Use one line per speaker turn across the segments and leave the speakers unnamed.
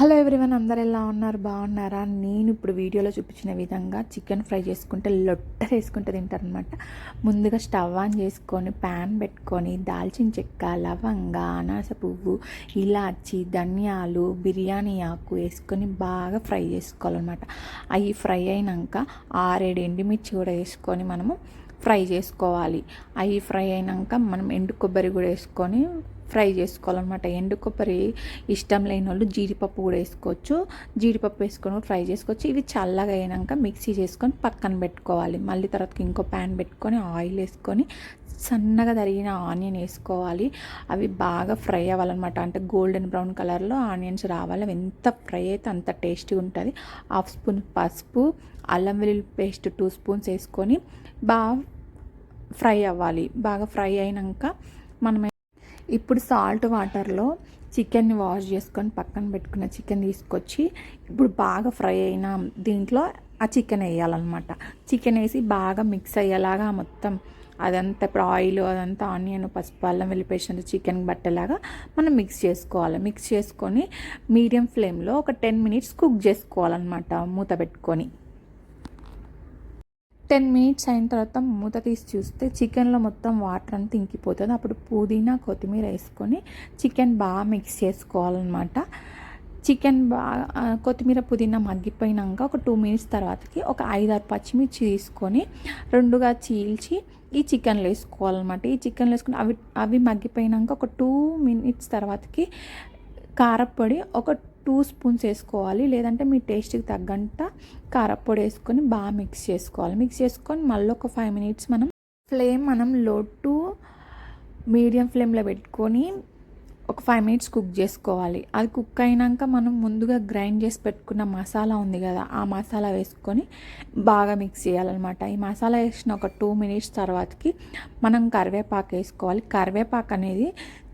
Hello everyone, అందరు ఎలా ఉన్నారు? బాగున్నారా? నేను ఇప్పుడు వీడియోలో చూపించిన విధంగా చికెన్ ఫ్రై చేసుకుంటే లొట్టలు వేసుకుంటే తింటారనమాట. ముందుగా స్టవ్ ఆన్ చేసుకొని ప్యాన్ పెట్టుకొని దాల్చిన చెక్క, లవంగ, అనాస పువ్వు, ఇలాచి, ధనియాలు, బిర్యానీ ఆకు వేసుకొని బాగా ఫ్రై చేసుకోవాలన్నమాట. అవి ఫ్రై అయినాక 6-7 ఎండుమిర్చి కూడా వేసుకొని మనము ఫ్రై చేసుకోవాలి. అవి ఫ్రై అయినాక మనం ఎండు కొబ్బరి కూడా వేసుకొని ఫ్రై చేసుకోవాలన్నమాట. ఎండు కొబ్బరి ఇష్టం లేని వాళ్ళు జీడిపప్పు కూడా వేసుకోవచ్చు. జీడిపప్పు వేసుకొని ఫ్రై చేసుకోవచ్చు. ఇవి చల్లగా అయినాక మిక్సీ చేసుకొని పక్కన పెట్టుకోవాలి. మళ్ళీ తర్వాత ఇంకో ప్యాన్ పెట్టుకొని ఆయిల్ వేసుకొని సన్నగా తరిగిన ఆనియన్ వేసుకోవాలి. అవి బాగా ఫ్రై అవ్వాలన్నమాట. అంటే గోల్డెన్ బ్రౌన్ కలర్లో ఆనియన్స్ రావాలి. అవి ఎంత ఫ్రై అయితే అంత టేస్టీగా ఉంటుంది. 1/2 స్పూన్ పసుపు, అల్లం వెల్లుల్లి పేస్ట్ 2 స్పూన్స్ వేసుకొని బాగా ఫ్రై అవ్వాలి. బాగా ఫ్రై అయినాక మనం ఇప్పుడు సాల్ట్ వాటర్లో చికెన్ని వాష్ చేసుకొని పక్కన పెట్టుకున్న చికెన్ తీసుకొచ్చి ఇప్పుడు బాగా ఫ్రై అయిన దీంట్లో ఆ చికెన్ వేయాలన్నమాట. చికెన్ వేసి బాగా మిక్స్ అయ్యేలాగా మొత్తం అదంతా ఇప్పుడు ఆయిల్ అదంతా ఆనియన్, పసుపు, అల్లం వెల్లుల్లి పేస్ట్ అంతా చికెన్ బట్టేలాగా మనం మిక్స్ చేసుకోవాలి. మిక్స్ చేసుకొని మీడియం ఫ్లేమ్లో ఒక 10 మినిట్స్ కుక్ చేసుకోవాలన్నమాట మూత పెట్టుకొని. 10 మినిట్స్ అయిన తర్వాత మూత తీసి చూస్తే చికెన్లో మొత్తం వాటర్ అంతా ఇంకిపోతుంది. అప్పుడు పుదీనా, కొత్తిమీర వేసుకొని చికెన్ బాగా మిక్స్ చేసుకోవాలన్నమాట. చికెన్ బాగా కొత్తిమీర, పుదీనా మగ్గిపోయినాక ఒక 2 మినిట్స్ తర్వాతకి ఒక 5-6 పచ్చిమిర్చి తీసుకొని రెండుగా చీల్చి ఈ చికెన్లో వేసుకోవాలన్నమాట. ఈ చికెన్లో వేసుకొని అవి మగ్గిపోయినాక ఒక 2 మినిట్స్ తర్వాతకి కారపొడి ఒక 2 స్పూన్స్ వేసుకోవాలి. లేదంటే మీ టేస్ట్కి తగ్గంత కారపొడి వేసుకొని బాగా మిక్స్ చేసుకోవాలి. మిక్స్ చేసుకొని మళ్ళీ ఒక 5 మినిట్స్ మనం లో టు మీడియం ఫ్లేమ్లో పెట్టుకొని ఒక 5 మినిట్స్ కుక్ చేసుకోవాలి. అది కుక్ అయినాక మనం ముందుగా గ్రైండ్ చేసి పెట్టుకున్న మసాలా ఉంది కదా, ఆ మసాలా వేసుకొని బాగా మిక్స్ చేయాలన్నమాట. ఈ మసాలా వేసిన ఒక 2 మినిట్స్ తర్వాతకి మనం కరివేపాకు వేసుకోవాలి. కరివేపాకు అనేది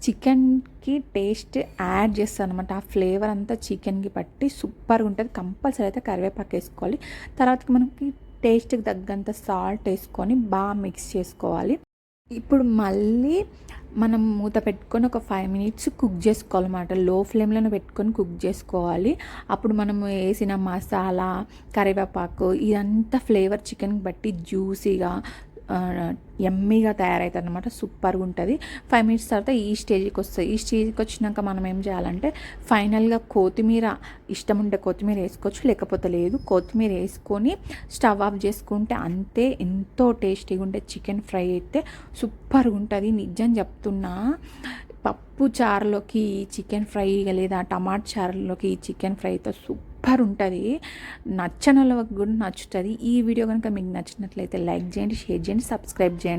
చికెన్కి టేస్ట్ యాడ్ చేస్తుంది అనమాట. ఆ ఫ్లేవర్ అంతా చికెన్కి పట్టి సూపర్గా ఉంటుంది. కంపల్సరీ అయితే కరివేపాకు వేసుకోవాలి. తర్వాతకి మనకి టేస్ట్కి తగ్గంత సాల్ట్ వేసుకొని బాగా మిక్స్ చేసుకోవాలి. ఇప్పుడు మళ్ళీ మనం మూత పెట్టుకొని ఒక 5 మినిట్స్ కుక్ చేసుకోవాలన్నమాట. లో ఫ్లేమ్లోనే పెట్టుకొని కుక్ చేసుకోవాలి. అప్పుడు మనం వేసిన మసాలా, కరివేపాకు ఇదంతా ఫ్లేవర్ చికెన్కి బట్టి జ్యూసీగా యమ్మీగా తయారవుతుంది అనమాట. సూపర్గా ఉంటుంది. 5 మినిట్స్ తర్వాత ఈ స్టేజ్కి వస్తుంది. ఈ స్టేజ్కి వచ్చినాక మనం ఏం చేయాలంటే ఫైనల్గా కొత్తిమీర ఇష్టం ఉంటే కొత్తిమీర వేసుకోవచ్చు, లేకపోతే లేదు. కొత్తిమీర వేసుకొని స్టవ్ ఆఫ్ చేసుకుంటే అంతే. ఎంతో టేస్టీగా ఉంటే చికెన్ ఫ్రై అయితే సూపర్గా ఉంటుంది. నిజం చెప్తున్నా, పప్పు చారులోకి చికెన్ ఫ్రై లేదా టమాటా చారులోకి చికెన్ ఫ్రై అయితే సూపర్ ఉంటుంది. నచ్చని వాళ్ళకి కూడా నచ్చుతుంది. ఈ వీడియో కనుక మీకు నచ్చినట్లయితే లైక్ చేయండి, షేర్ చేయండి, సబ్స్క్రైబ్ చేయండి.